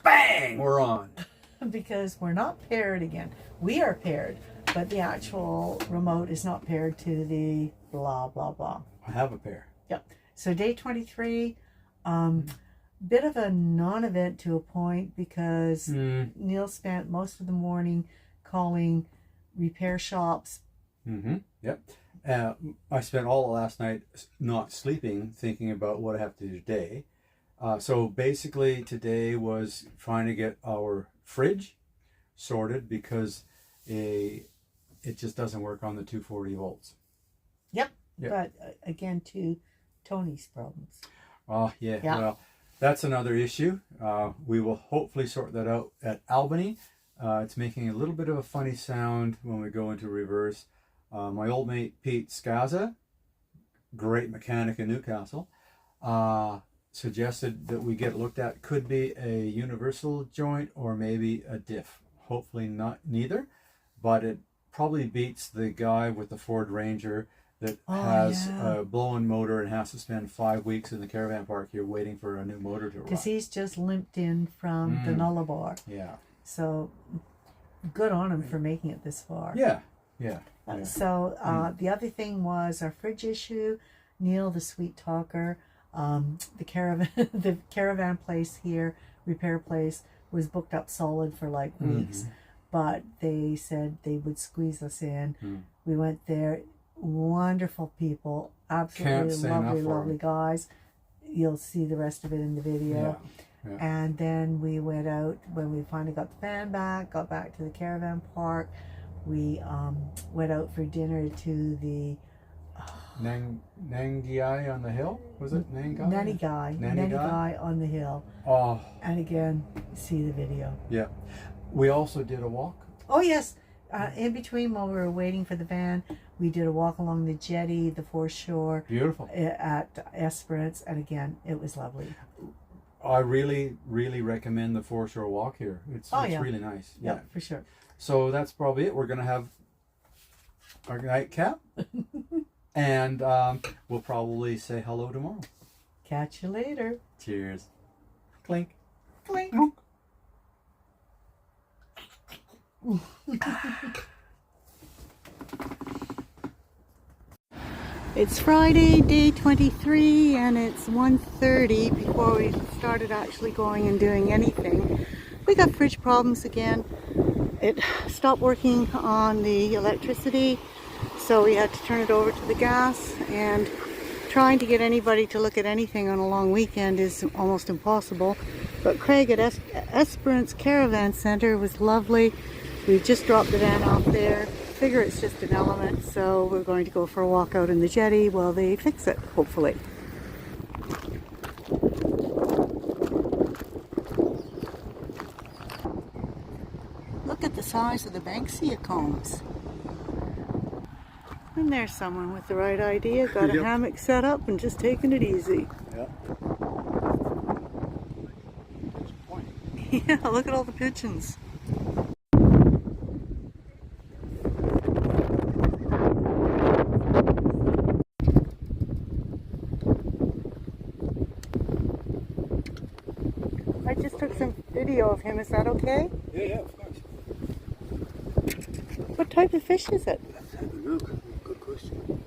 bang, we're on. Because we're not paired again. We are paired, but the actual remote is not paired to the blah, blah, blah. I have a pair. Yep. So day 23, bit of a non-event to a point because Neil spent most of the morning calling repair shops. Yep. I spent all of last night not sleeping, thinking about what I have to do today. So basically today was trying to get our fridge sorted because it just doesn't work on the 240 volts. Yep. But again, to Tony's problems. Oh, yeah. Well, that's another issue. We will hopefully sort that out at Albany. It's making a little bit of a funny sound when we go into reverse. My old mate Pete Skaza, great mechanic in Newcastle, suggested that we get looked at. Could be a universal joint or maybe a diff. Hopefully not neither, but it probably beats the guy with the Ford Ranger that has a blow-in motor and has to spend 5 weeks in the caravan park here waiting for a new motor to arrive. Because he's just limped in from the Nullarbor. Yeah. So good on him for making it this far. Yeah. So the other thing was our fridge issue. Neil, the sweet talker, the caravan place here, repair place, was booked up solid for like weeks. But they said they would squeeze us in. We went there. Wonderful people, absolutely lovely guys. You'll see the rest of it in the video. And then we went out when we finally got the van back, got back to the caravan park. We went out for dinner to the Nangai on the hill. Was it Nangai? Nangai on the hill. Oh. And again, see the video. Yeah. We also did a walk. Oh yes. In between, while we were waiting for the van, we did a walk along the jetty, the foreshore. Beautiful. At Esperance, and again, it was lovely. I really recommend the foreshore walk here. It's really nice. Yeah, for sure. So that's probably it. We're going to have our nightcap. And we'll probably say hello tomorrow. Catch you later. Cheers. Clink. Clink. It's Friday, day 23, and it's 1:30 before we started actually going and doing anything. We got fridge problems again. It stopped working on the electricity, so we had to turn it over to the gas, and trying to get anybody to look at anything on a long weekend is almost impossible. But Craig at Esperance Caravan Center was lovely. We just dropped the van off there. Figure it's just an element, so we're going to go for a walk out in the jetty while they fix it, hopefully. Look at the size of the Banksia combs. And there's someone with the right idea, got a hammock set up and just taking it easy. Yeah, look at all the pigeons. I just took some video of him, is that okay? Yeah, of course. What type of fish is it? Good question.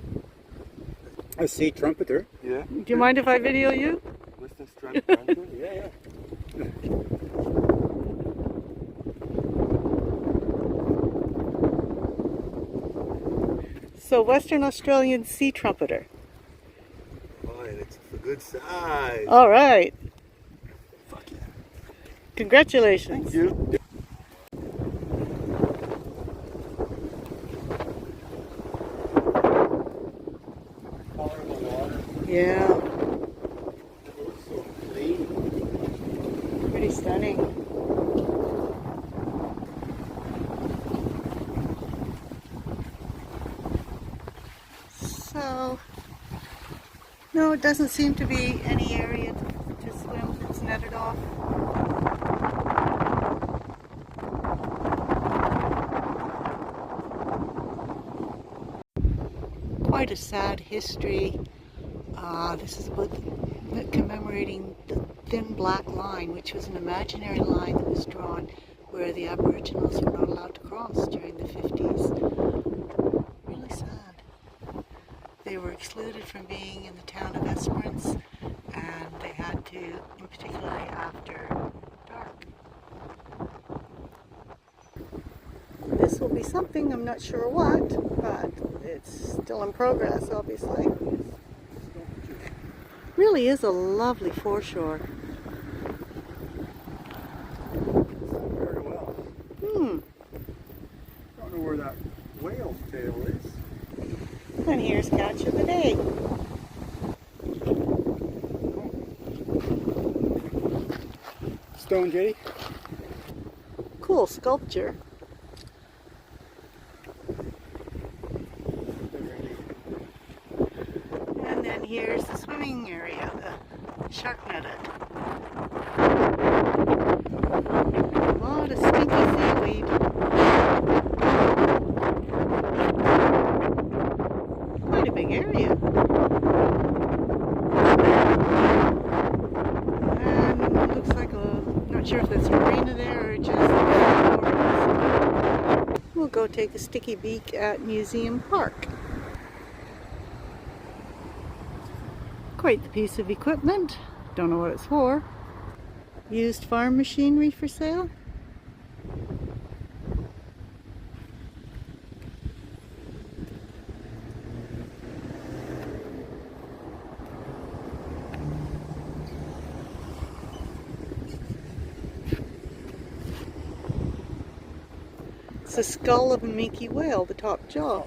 A sea trumpeter. Yeah. Do you mind if I video you? Western striped trumpeter? Yeah. So Western Australian sea trumpeter. Oh, it's a good size. All right. Fuck yeah. Congratulations. Thank you. Yeah. So clean. Pretty stunning. So, no, it doesn't seem to be any area to swim that's netted off. Quite a sad history. This is about commemorating the thin black line, which was an imaginary line that was drawn where the Aboriginals were not allowed to cross during the 50s. Really sad. They were excluded from being in the town of Esperance, and they had to, in particularly after dark. This will be something, I'm not sure what, but it's still in progress, obviously. Really is a lovely foreshore. Very well. Don't know where that whale's tail is. And here's catch of the day. Stone jetty. Cool sculpture. And then here's the swimming area, the shark netted. A lot of stinky seaweed. Quite a big area. And looks like not sure if that's a marina there or just we'll go take a sticky beak at Museum Park. Quite the piece of equipment. Don't know what it's for. Used farm machinery for sale. It's the skull of a minke whale, the top jaw.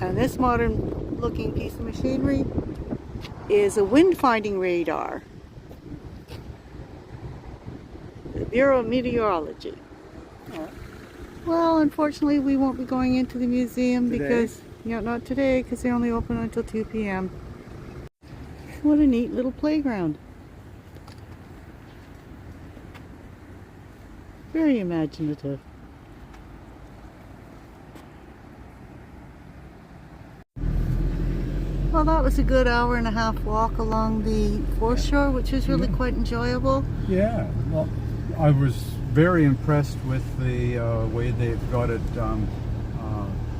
And this modern looking piece of machinery is a wind finding radar. The Bureau of Meteorology. Well, unfortunately we won't be going into the museum today? Because, not today, because they only open until 2 p.m. What a neat little playground. Very imaginative. Well, that was a good hour and a half walk along the foreshore, which was really quite enjoyable. Yeah, well, I was very impressed with the way they've got it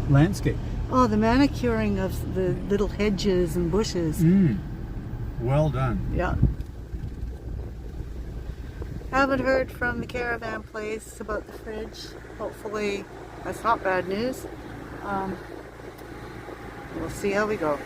landscape. Oh, the manicuring of the little hedges and bushes. Well done. Yeah. Haven't heard from the caravan place about the fridge. Hopefully that's not bad news. We'll see how we go.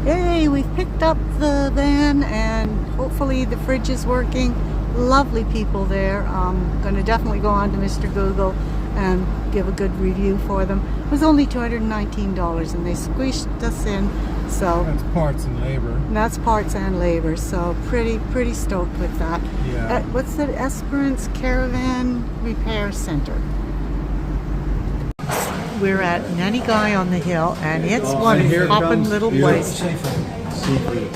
Yay, we've picked up the van and hopefully the fridge is working. Lovely people there. I'm going to definitely go on to Mr. Google and give a good review for them. It was only $219 and they squeezed us in. So that's parts and labor. And that's parts and labor. So pretty stoked with that. Yeah. What's the Esperance Caravan Repair Center? We're at Nanny Guy on the Hill, and it's one hopping little place.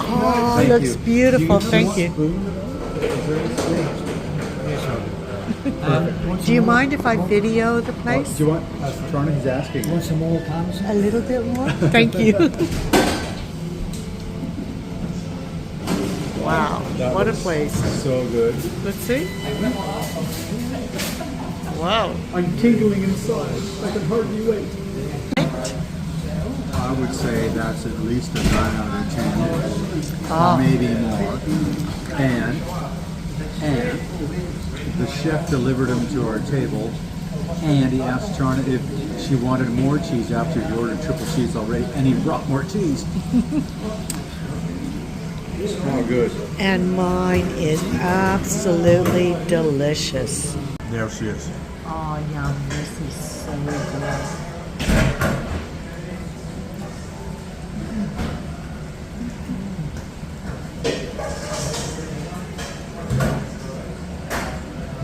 Oh, it looks beautiful. Thank you. Do you mind if I video the place? Do you want? He's asking. Want some more pans? A little bit more? Thank you. Wow, what a place. So good. Let's see. Wow. I'm tingling inside. I can hardly wait. I would say that's at least a 9 out of 10, maybe more. And the chef delivered them to our table, and he asked Charna if she wanted more cheese after he ordered triple cheese already, and he brought more cheese. Oh, good. And mine is absolutely delicious. There she is. Oh, yum. This is so good.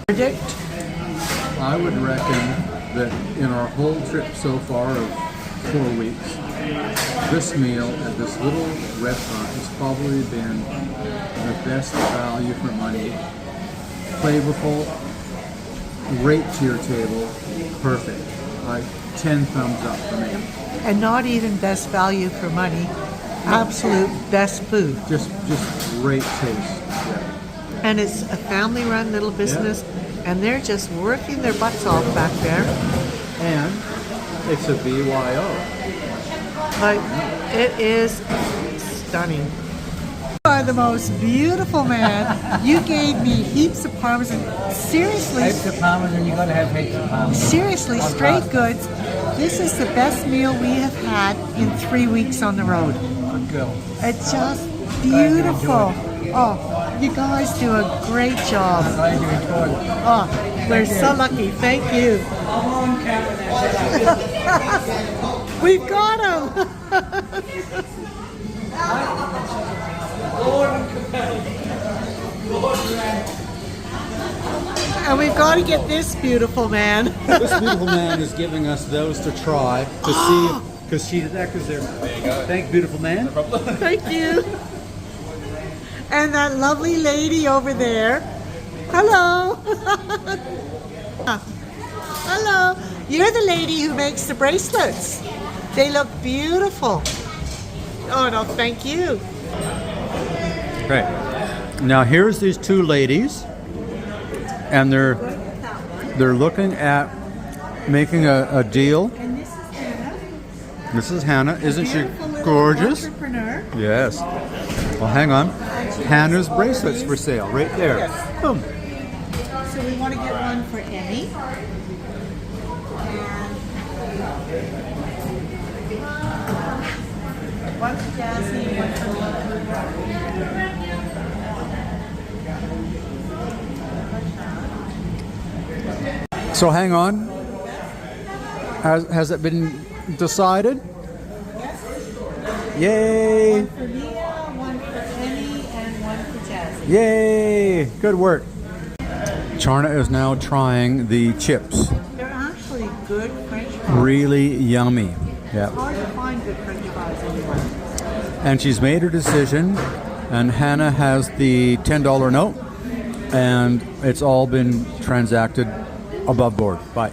Verdict? I would reckon that in our whole trip so far of 4 weeks, this meal at this little restaurant has probably been the best value for money. Flavorful, right to your table, perfect. 10 thumbs up for me. And not even best value for money, absolute best food. Just great taste. Yeah. And it's a family-run little business, and they're just working their butts off back there. And it's a BYO. But it is stunning. You are the most beautiful man. You gave me heaps of Parmesan. Seriously. Heaps of Parmesan, you gotta have heaps of Parmesan. Seriously, straight goods. This is the best meal we have had in 3 weeks on the road. Good girl. It's just beautiful. Oh, you guys do a great job. Glad you enjoyed it. Oh, we're so lucky. Thank you. We've got him. And we've got to get this beautiful man. This beautiful man is giving us those to try to see, because she did that because they're. There you go. Thank you, beautiful man. Thank you. And that lovely lady over there. Hello. Hello. You're the lady who makes the bracelets. They look beautiful. Oh, no, thank you. Great. Now here's these two ladies, and they're looking at making a deal. And this is Hannah. This is Hannah. Isn't she Beautiful little gorgeous? entrepreneur. Yes. Well, hang on. Hannah's bracelets for sale, right there. Boom. So we want to get one for Emmy. And one for Jazzy and one for So hang on. Has it been decided? Yes. Yay! One for Mia, one for Emmy, and one for Jazzy. Yay! Good work. Charna is now trying the chips. They're actually good French fries. Really yummy. Yeah. It's hard to find good French fries anywhere. And she's made her decision, and Hannah has the $10 note, and it's all been transacted above board. Bye.